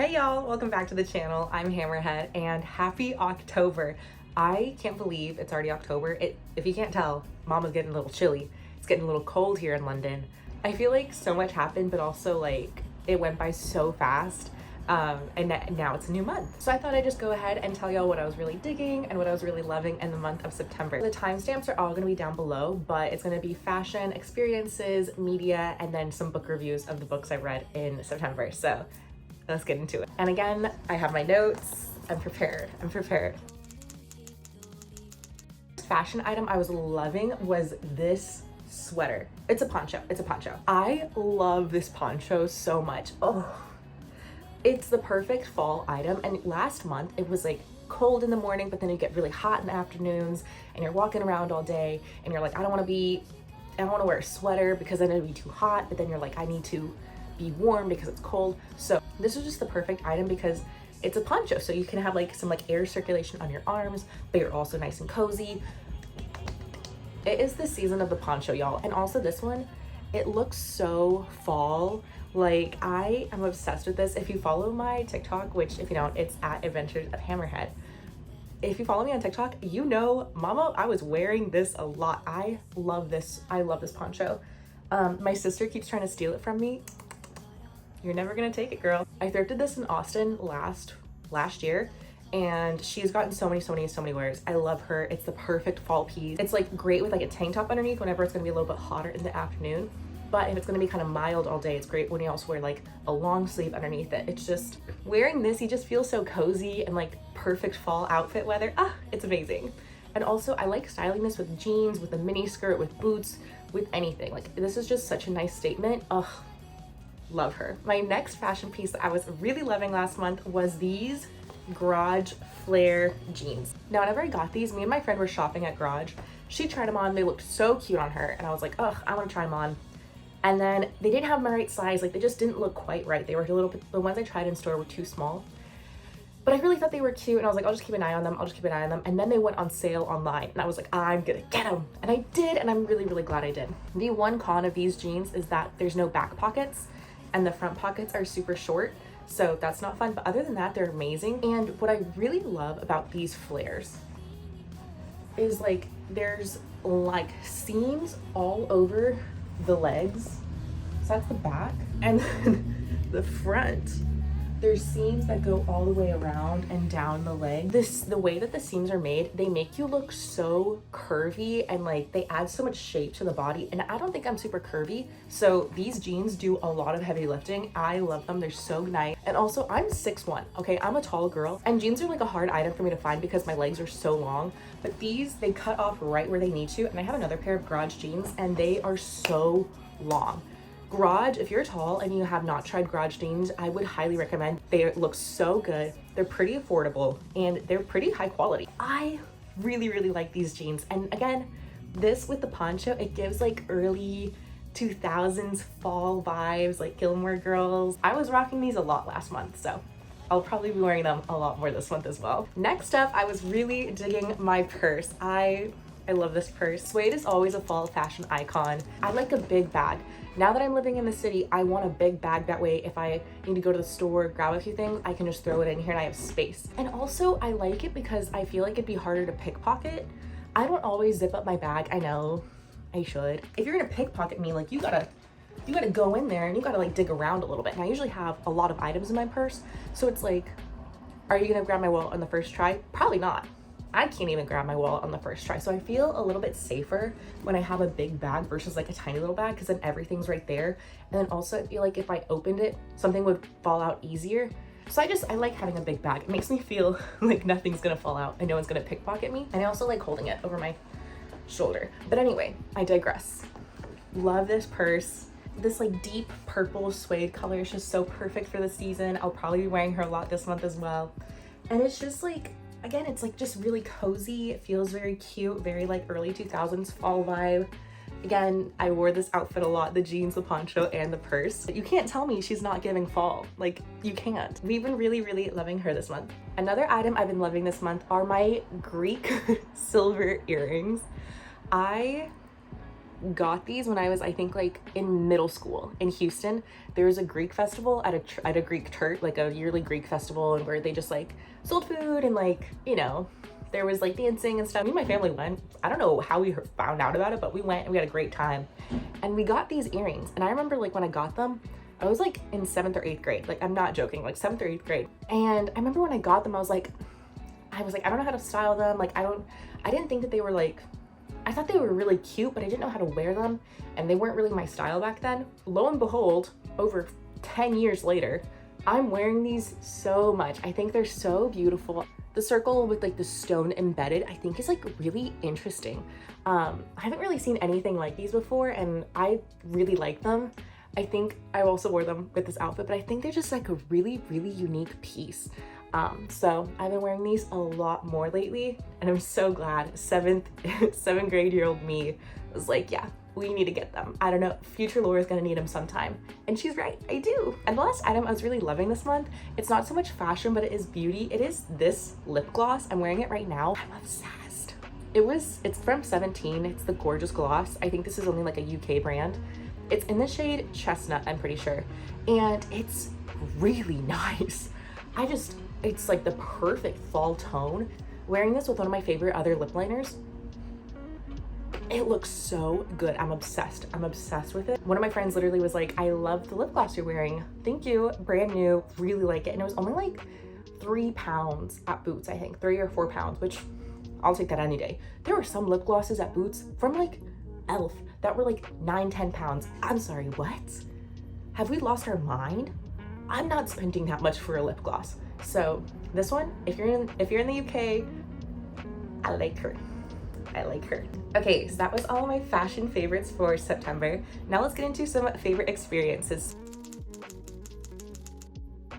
Hey y'all, welcome back to the channel. I'm Hammerhead and happy October. I can't believe it's already October. If you can't tell, Mama's getting a little chilly. It's getting a little cold here in London. I feel like so much happened, but also like it went by so fast. And now it's a new month. So I thought I'd just go ahead and tell y'all what I was really digging and what I was really loving in the month of September. The timestamps are all gonna be down below, but it's gonna be fashion, experiences, media, and then some book reviews of the books I read in September. So let's get into it. And again, I have my notes. I'm prepared. Fashion item I was loving was this sweater. It's a poncho. I love this poncho so much. Oh, it's the perfect fall item. And last month it was like cold in the morning, but then you get really hot in the afternoons and you're walking around all day and you're like, I don't want to wear a sweater because then it'll be too hot. But then you're like, I need to be warm because it's cold. So this is just the perfect item because it's a poncho. So you can have like some like air circulation on your arms, but you're also nice and cozy. It is the season of the poncho, y'all. And also this one, it looks so fall. Like I am obsessed with this. If you follow my TikTok, which if you don't, it's at Adventures of Hammerhead. If you follow me on TikTok, you know, mama, I was wearing this a lot. I love this poncho. My sister keeps trying to steal it from me. You're never gonna take it, girl. I thrifted this in Austin last year, and she's gotten so many wears. I love her. It's the perfect fall piece. It's like great with like a tank top underneath whenever it's gonna be a little bit hotter in the afternoon. But if it's gonna be kind of mild all day, it's great when you also wear like a long sleeve underneath it. It's just, wearing this, you just feel so cozy and like perfect fall outfit weather. It's amazing. And also I like styling this with jeans, with a mini skirt, with boots, with anything. Like this is just such a nice statement. Love her. My next fashion piece that I was really loving last month was these Garage flare jeans. Now whenever I got these, me and my friend were shopping at Garage. She tried them on, they looked so cute on her, and I was like, I want to try them on. And then they didn't have my right size, like they just didn't look quite right. They were a little bit, the ones I tried in store were too small. But I really thought they were cute, and I was like, I'll just keep an eye on them. And then they went on sale online, and I was like, I'm gonna get them. And I did, and I'm really glad I did. The one con of these jeans is that there's no back pockets, and the front pockets are super short, so that's not fun. But other than that, they're amazing. And what I really love about these flares is like there's like seams all over the legs. So that's the back, and then the front, there's seams that go all the way around and down the leg. The way that the seams are made, they make you look so curvy, and like they add so much shape to the body. And I don't think I'm super curvy, so these jeans do a lot of heavy lifting. I love them. They're so nice. And also I'm 6'1", okay? I'm a tall girl, and jeans are like a hard item for me to find because my legs are so long. But these, they cut off right where they need to. And I have another pair of Garage jeans, and they are so long. Garage, if you're tall and you have not tried Garage jeans, I would highly recommend. They look so good. They're pretty affordable, and they're pretty high quality. I really like these jeans. And again, this with the poncho, it gives like early 2000s fall vibes, like Gilmore Girls. I was rocking these a lot last month, so I'll probably be wearing them a lot more this month as well. Next up, I was really digging my purse. I love this purse. Suede is always a fall fashion icon. I like a big bag. Now that I'm living in the city, I want a big bag. That way, if I need to go to the store, grab a few things, I can just throw it in here and I have space. And also, I like it because I feel like it'd be harder to pickpocket. I don't always zip up my bag. I know I should. If you're gonna pickpocket me, like you gotta go in there and you gotta like dig around a little bit. And I usually have a lot of items in my purse. So it's like, are you gonna grab my wallet on the first try? Probably not. I can't even grab my wallet on the first try. So I feel a little bit safer when I have a big bag versus like a tiny little bag, because then everything's right there. And then also I feel like if I opened it, something would fall out easier. So I like having a big bag. It makes me feel like nothing's gonna fall out and no one's gonna pickpocket me. And I also like holding it over my shoulder. But anyway, I digress. Love this purse. This like deep purple suede color is just so perfect for the season. I'll probably be wearing her a lot this month as well. And it's just like, again, it's like just really cozy. It feels very cute, very like early 2000s fall vibe. Again, I wore this outfit a lot, the jeans, the poncho, and the purse. You can't tell me she's not giving fall. Like, you can't. We've been really loving her this month. Another item I've been loving this month are my Greek silver earrings. I got these when I was, I think, like in middle school in Houston. There was a Greek festival at a Greek church, like a yearly Greek festival, and where they just like sold food and like, you know, there was like dancing and stuff. Me and my family went. I don't know how we found out about it, but we went and we had a great time. And we got these earrings. And I remember like when I got them, I was like in 7th or 8th grade. Like, I'm not joking, like 7th or 8th grade. And I remember when I got them, I was like, I don't know how to style them. Like, I didn't think that they were like, I thought they were really cute, but I didn't know how to wear them. And they weren't really my style back then. Lo and behold, over 10 years later, I'm wearing these so much. I think they're so beautiful. The circle with like the stone embedded, I think is like really interesting. I haven't really seen anything like these before, and I really like them. I think I also wore them with this outfit, but I think they're just like a really, really unique piece. So I've been wearing these a lot more lately, and I'm so glad seventh grade year old me was like, yeah, we need to get them. I don't know, future Laura's gonna need them sometime. And she's right, I do. And the last item I was really loving this month, it's not so much fashion, but it is beauty. It is this lip gloss. I'm wearing it right now. I'm obsessed. It's from 17. It's the Gorgeous Gloss. I think this is only like a UK brand. It's in the shade Chestnut, I'm pretty sure. And it's really nice. It's like the perfect fall tone. Wearing this with one of my favorite other lip liners, it looks so good. I'm obsessed. I'm obsessed with it. One of my friends literally was like, I love the lip gloss you're wearing. Thank you, brand new, really like it. And it was only like 3 pounds at Boots, I think, 3 or 4 pounds, which I'll take that any day. There were some lip glosses at Boots from like Elf that were like 9-10 pounds. I'm sorry, what? Have we lost our mind? I'm not spending that much for a lip gloss. So this one, if you're in the UK, I like her. I like her. Okay, so that was all of my fashion favorites for September. Now let's get into some favorite experiences.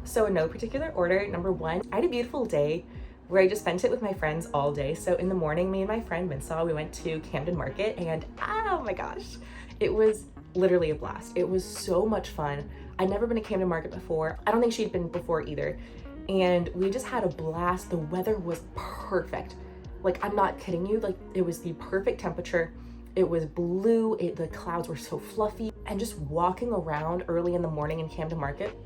So in no particular order, number 1, I had a beautiful day where I just spent it with my friends all day. So in the morning, me and my friend Minsaw, we went to Camden Market, and oh my gosh, it was literally a blast. It was so much fun. I'd never been to Camden Market before. I don't think she'd been before either. And we just had a blast. The weather was perfect. Like, I'm not kidding you. Like, it was the perfect temperature. It was blue. The clouds were so fluffy. And just walking around early in the morning in Camden Market,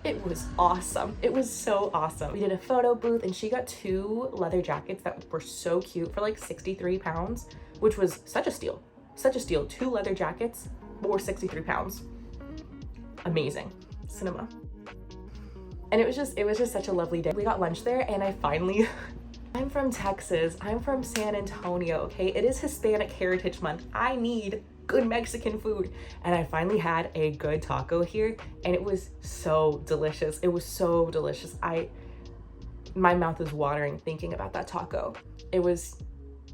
it was awesome. It was so awesome. We did a photo booth, and she got 2 leather jackets that were so cute for like 63 pounds, which was such a steal. Such a steal. 2 leather jackets for 63 pounds. Amazing. Cinema. And it was just such a lovely day. We got lunch there, and I'm from Texas. I'm from San Antonio, okay? It is Hispanic Heritage Month. I need good Mexican food. And I finally had a good taco here, and it was so delicious. It was so delicious. My mouth is watering thinking about that taco. It was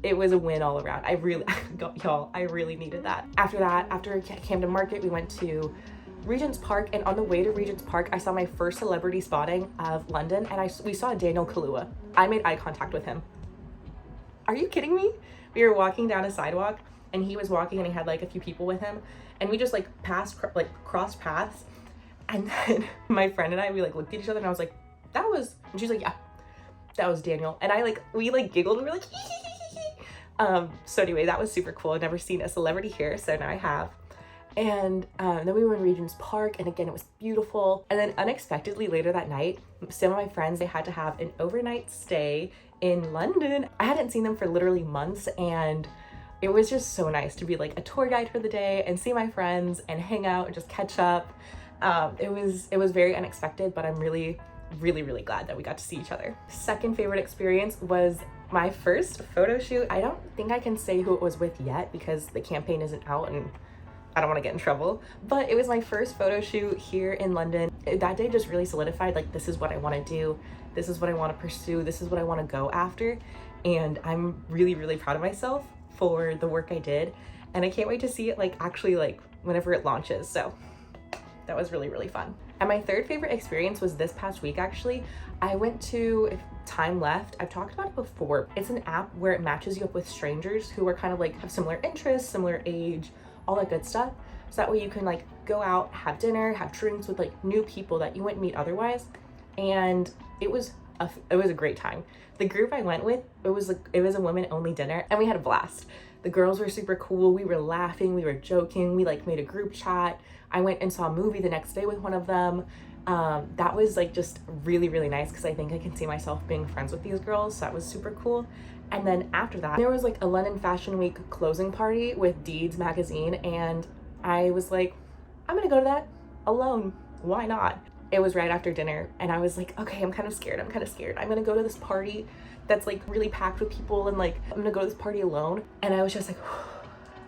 a win all around. I really needed that. After Camden Market, we went to Regent's Park, and on the way to Regent's Park, I saw my first celebrity spotting of London, and we saw Daniel Kaluuya. I made eye contact with him. Are you kidding me? We were walking down a sidewalk, and he was walking, and he had like a few people with him, and we just like crossed paths, and then my friend and I, we like looked at each other, and I was like, and she's like, yeah, that was Daniel, and we giggled, and we were like, so anyway, that was super cool. I'd never seen a celebrity here, so now I have. And then we were in Regent's Park, and again, it was beautiful. And then unexpectedly later that night, some of my friends, they had to have an overnight stay in London. I hadn't seen them for literally months, and it was just so nice to be like a tour guide for the day and see my friends and hang out and just catch up. It was very unexpected, but I'm really, really, really glad that we got to see each other. Second favorite experience was my first photo shoot. I don't think I can say who it was with yet because the campaign isn't out and I don't want to get in trouble, but it was my first photo shoot here in London. That day just really solidified, like, this is what I want to do. This is what I want to pursue. This is what I want to go after. And I'm really, really proud of myself for the work I did. And I can't wait to see it actually whenever it launches. So that was really, really fun. And my third favorite experience was this past week, actually. I went to Time Left. I've talked about it before. It's an app where it matches you up with strangers who are kind of have similar interests, similar age, all that good stuff. So that way you can go out, have dinner, have drinks with new people that you wouldn't meet otherwise. And it was a great time. The group I went with, it was a women only dinner, and we had a blast. The girls were super cool. We were laughing, we were joking, we like made a group chat. I went and saw a movie the next day with one of them. That was like just really, really nice because I think I can see myself being friends with these girls. So that was super cool. And then after that, there was like a London Fashion Week closing party with Deeds magazine, and I was like, I'm gonna go to that alone. Why not? It was right after dinner, and I was like, okay, I'm kind of scared. I'm gonna go to this party that's like really packed with people, and like I'm gonna go to this party alone. And I was just like,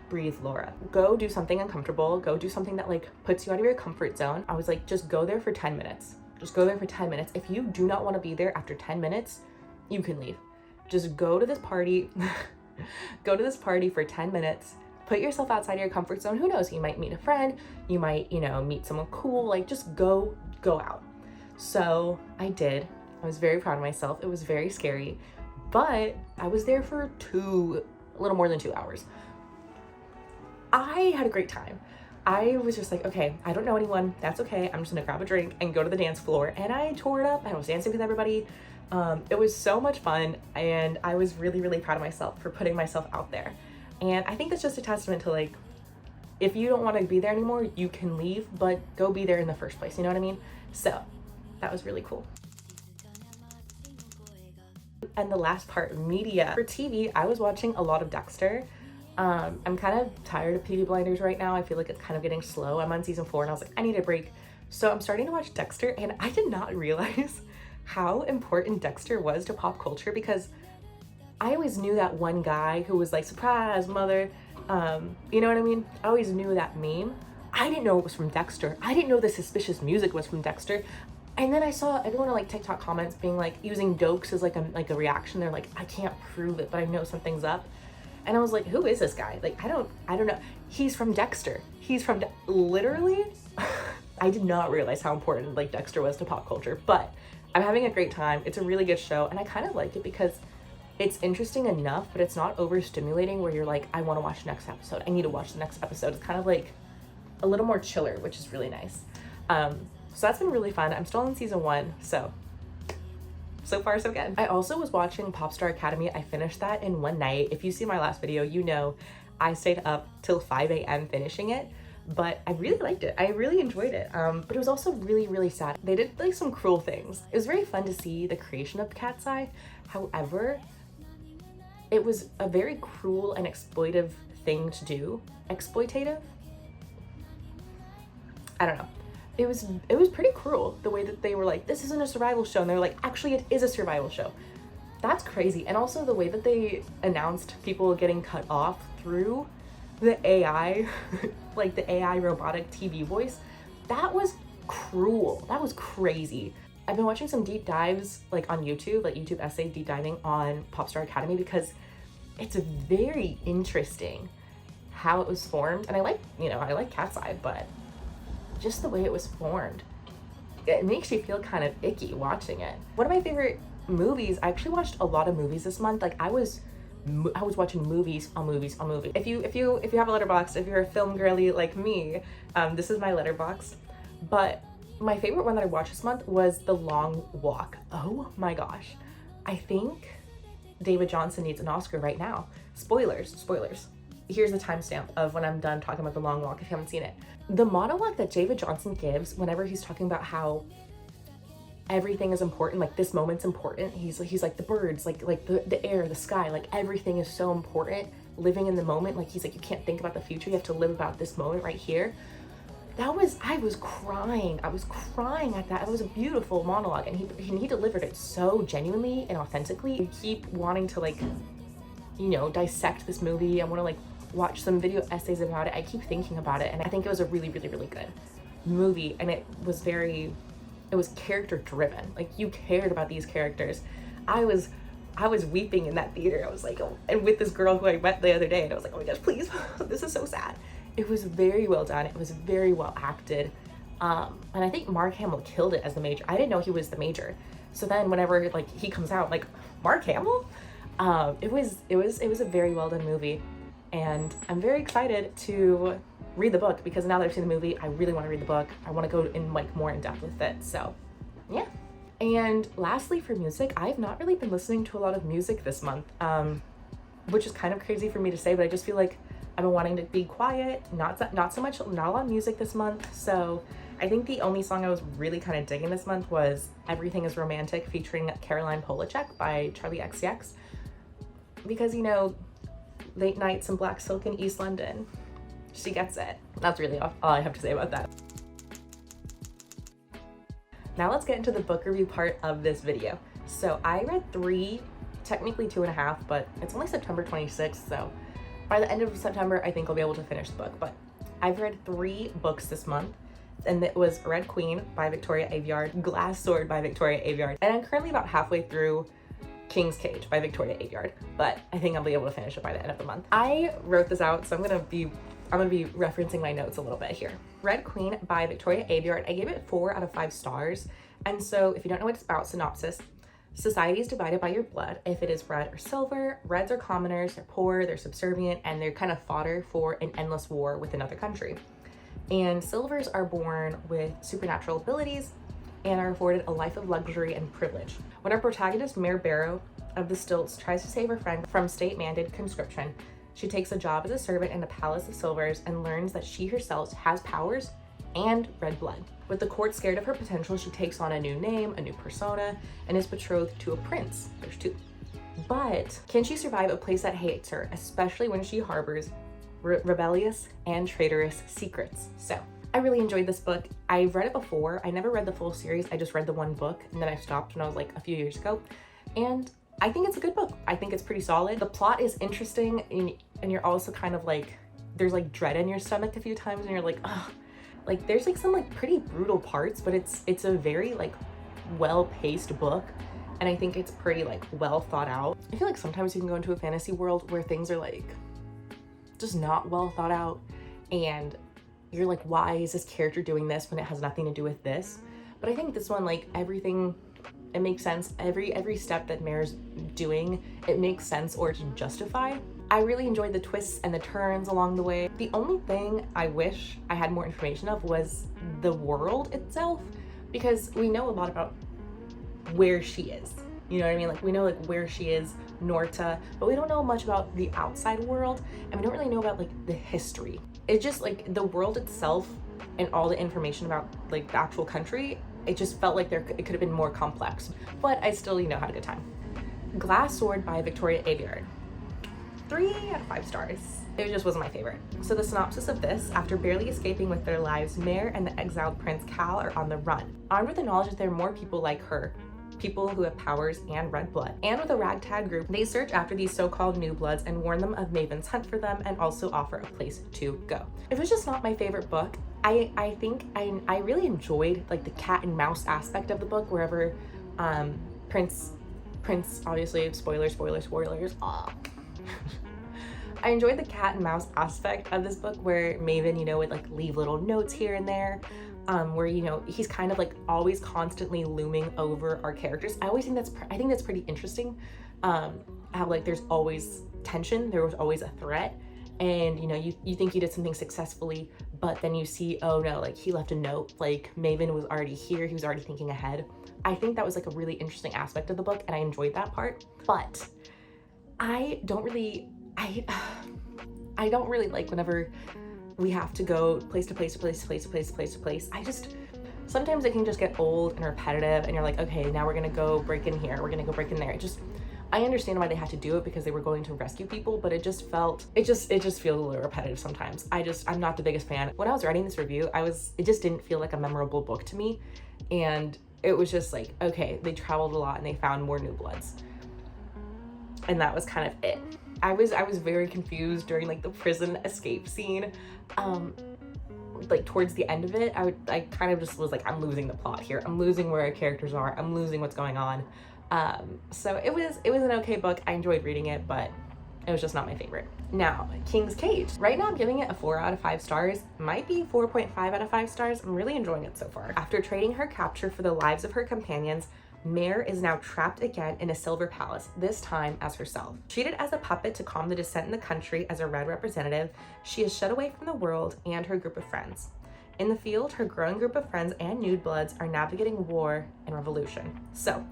breathe, Laura. Go do something uncomfortable. Go do something that like puts you out of your comfort zone. I was like, just go there for 10 minutes. Just go there for 10 minutes. If you do not want to be there after 10 minutes, you can leave. Just go to this party. Go to this party for 10 minutes. Put yourself outside your comfort zone. Who knows? You might meet a friend. You might, meet someone cool. Like, just go out. So I did. I was very proud of myself. It was very scary, but I was there for a little more than 2 hours. I had a great time. I was just like, okay, I don't know anyone. That's okay. I'm just gonna grab a drink and go to the dance floor. And I tore it up. I was dancing with everybody. It was so much fun, and I was really, really proud of myself for putting myself out there. And I think that's just a testament to like, if you don't want to be there anymore, you can leave, but go be there in the first place. You know what I mean? So that was really cool. And the last part, media. For TV, I was watching a lot of Dexter. I'm kind of tired of Peaky Blinders right now. I feel like it's kind of getting slow. I'm on season 4 and I was like, I need a break. So I'm starting to watch Dexter, and I did not realize how important Dexter was to pop culture, because I always knew that one guy who was like, surprise, mother. You know what I mean? I always knew that meme. I didn't know it was from Dexter. I didn't know the suspicious music was from Dexter. And then I saw everyone in like TikTok comments being like, using dokes as like a reaction. They're like, I can't prove it, but I know something's up. And I was like, who is this guy? Like, I don't know. He's from Dexter. Literally. I did not realize how important like Dexter was to pop culture, but I'm having a great time. It's a really good show, and I kind of like it because it's interesting enough, but it's not overstimulating where you're like, I want to watch the next episode. I need to watch the next episode. It's kind of like a little more chiller, which is really nice. So that's been really fun. I'm still in season 1, so far so good. I also was watching Popstar Academy. I finished that in one night. If you see my last video, you know I stayed up till 5 a.m. finishing it, but I really liked it. I really enjoyed it. But it was also really, really sad. They did like some cruel things. It was very fun to see the creation of Cat's Eye. However, it was a very cruel and exploitive thing to do. Exploitative? I don't know. It was pretty cruel the way that they were like, this isn't a survival show, and they were like, actually it is a survival show. That's crazy. And also the way that they announced people getting cut off through the AI, like the AI robotic TV voice, that was cruel. That was crazy. I've been watching some deep dives like on YouTube, like YouTube essays deep diving on Popstar Academy, because it's very interesting how it was formed. And I like Cat's Eye, but just the way it was formed, it makes you feel kind of icky watching it. One of my favorite movies, I actually watched a lot of movies this month. Like I was watching movies on movies on movies. If you have a letterbox, if you're a film girly like me, this is my letterbox. But my favorite one that I watched this month was The Long Walk. Oh my gosh. I think David Johnson needs an Oscar right now. Spoilers. Here's the timestamp of when I'm done talking about The Long Walk if you haven't seen it. The monologue that David Johnson gives whenever he's talking about how everything is important, like this moment's important. He's like the birds, like the air, the sky, like everything is so important. Living in the moment, like he's like, you can't think about the future, you have to live about this moment right here. I was crying at that. It was a beautiful monologue, and he delivered it so genuinely and authentically. I keep wanting to like, dissect this movie. I want to like watch some video essays about it. I keep thinking about it, and I think it was a really, really, really good movie, and it was character driven. Like you cared about these characters. I was weeping in that theater. I was like, oh, and with this girl who I met the other day, and I was like, oh my gosh, please, this is so sad. It was very well done. It was very well acted. And I think Mark Hamill killed it as the Major. I didn't know he was the Major. So then whenever like he comes out, like, Mark Hamill? It was a very well done movie. And I'm very excited to read the book, because now that I've seen the movie, I really want to read the book. I want to go in like more in depth with it. So yeah. And lastly, for music, I've not really been listening to a lot of music this month. which is kind of crazy for me to say, but I just feel like I've been wanting to be quiet, not so much, not a lot of music this month. So I think the only song I was really kind of digging this month was Everything is Romantic featuring Caroline Polachek by Charlie XCX. Because, you know, late nights in black silk in East London, she gets it. That's really all I have to say about that. Now let's get into the book review part of this video. So I read 3, technically 2.5, but it's only September 26th, so by the end of September, I think I'll be able to finish the book. But I've read 3 books this month, and it was Red Queen by Victoria Aveyard, Glass Sword by Victoria Aveyard, and I'm currently about halfway through King's Cage by Victoria Aveyard, but I think I'll be able to finish it by the end of the month. I wrote this out, so I'm gonna be referencing my notes a little bit here. Red Queen by Victoria Aveyard, I gave it 4 out of 5 stars. And so if you don't know what it's about, synopsis: society is divided by your blood. If it is red or silver, reds are commoners, they're poor, they're subservient, and they're kind of fodder for an endless war with another country. And silvers are born with supernatural abilities and are afforded a life of luxury and privilege. When our protagonist, Mare Barrow of the Stilts, tries to save her friend from state-mandated conscription, she takes a job as a servant in the Palace of Silvers and learns that she herself has powers and red blood. With the court scared of her potential, she takes on a new name, a new persona, and is betrothed to a prince. There's 2. But can she survive a place that hates her, especially when she harbors rebellious and traitorous secrets? So I really enjoyed this book. I've read it before. I never read the full series. I just read the 1 book, and then I stopped when I was like a few years ago. And I think it's a good book. I think it's pretty solid. The plot is interesting, and you're also kind of like, there's like dread in your stomach a few times, and you're like, oh, like there's like some like pretty brutal parts, but it's a very like well-paced book, and I think it's pretty like well thought out. I feel like sometimes you can go into a fantasy world where things are like just not well thought out, and you're like, why is this character doing this when it has nothing to do with this? But I think this one, like everything, it makes sense. Every step that Mare's doing, it makes sense or it's justified. I really enjoyed the twists and the turns along the way. The only thing I wish I had more information of was the world itself, because we know a lot about where she is. You know what I mean? Like we know like where she is, Norta, but we don't know much about the outside world, and we don't really know about like the history. It's just like the world itself and all the information about like the actual country, it just felt like it could have been more complex, but I still, you know, had a good time. Glass Sword by Victoria Aveyard. 3 out of 5 stars. It just wasn't my favorite. So the synopsis of this: after barely escaping with their lives, Mare and the exiled Prince Cal are on the run. Armed with the knowledge that there are more people like her, people who have powers and red blood, and with a ragtag group, they search after these so-called new bloods and warn them of Maven's hunt for them, and also offer a place to go. It was just not my favorite book. I think I really enjoyed like the cat and mouse aspect of the book, wherever Prince obviously spoilers. I enjoyed the cat and mouse aspect of this book, where Maven, you know, would like leave little notes here and there, where, you know, he's kind of like always constantly looming over our characters. I think that's pretty interesting. How like there's always tension, there was always a threat, and you know, you think you did something successfully, but then you see, oh no, like he left a note, like Maven was already here, he was already thinking ahead. I think that was like a really interesting aspect of the book, and I enjoyed that part. But I don't really like whenever we have to go place to place. I just, sometimes it can just get old and repetitive, and you're like, okay, now we're gonna go break in here, we're gonna go break in there. I understand why they had to do it, because they were going to rescue people, but it just feels a little repetitive sometimes. I'm not the biggest fan. When I was writing this review, it just didn't feel like a memorable book to me, and it was just like, okay, they traveled a lot and they found more new bloods, and that was kind of it. I was very confused during like the prison escape scene. Like towards the end of it, I kind of just was like, I'm losing the plot here. I'm losing where our characters are. I'm losing what's going on. So it was an okay book. I enjoyed reading it, but it was just not my favorite. Now, King's Cage. Right now I'm giving it a 4 out of 5 stars. Might be 4.5 out of 5 stars. I'm really enjoying it so far. After trading her capture for the lives of her companions, Mare is now trapped again in a silver palace, this time as herself. Treated as a puppet to calm the dissent in the country as a red representative, she is shut away from the world and her group of friends. In the field, her growing group of friends and nude bloods are navigating war and revolution. So,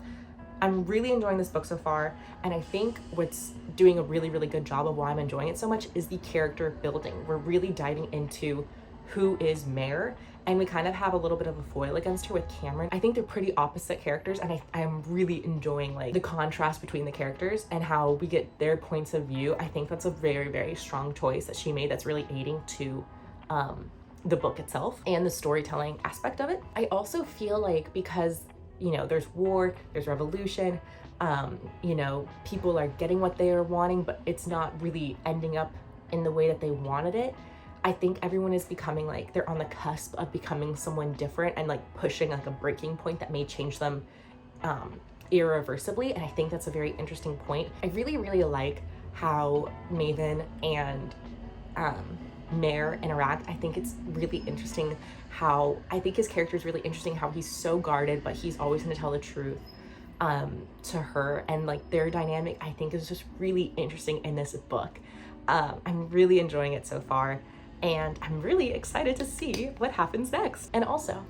I'm really enjoying this book so far, and I think what's doing a really, really good job of why I'm enjoying it so much is the character building. We're really diving into who is Mare, and we kind of have a little bit of a foil against her with Cameron. I think they're pretty opposite characters, and I'm really enjoying like the contrast between the characters and how we get their points of view. I think that's a very, very strong choice that she made that's really aiding to the book itself and the storytelling aspect of it. I also feel like because, you know, there's war, there's revolution, you know, people are getting what they are wanting, but it's not really ending up in the way that they wanted it. I think everyone is becoming like, they're on the cusp of becoming someone different and like pushing like a breaking point that may change them irreversibly. And I think that's a very interesting point. I really, really like how Maven and Mare interact. I think it's really interesting how, I think his character is really interesting, how he's so guarded, but he's always going to tell the truth to her. And like their dynamic, I think is just really interesting in this book. I'm really enjoying it so far. And I'm really excited to see what happens next. And also,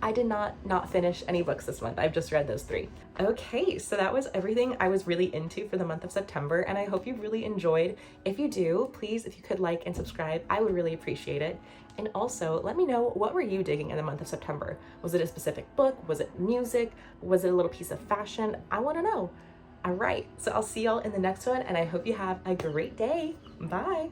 I did not finish any books this month. I've just read those 3. Okay, so that was everything I was really into for the month of September, and I hope you really enjoyed. If you do, please, if you could like and subscribe, I would really appreciate it. And also, let me know, what were you digging in the month of September? Was it a specific book? Was it music? Was it a little piece of fashion? I want to know. All right, so I'll see y'all in the next one, and I hope you have a great day. Bye.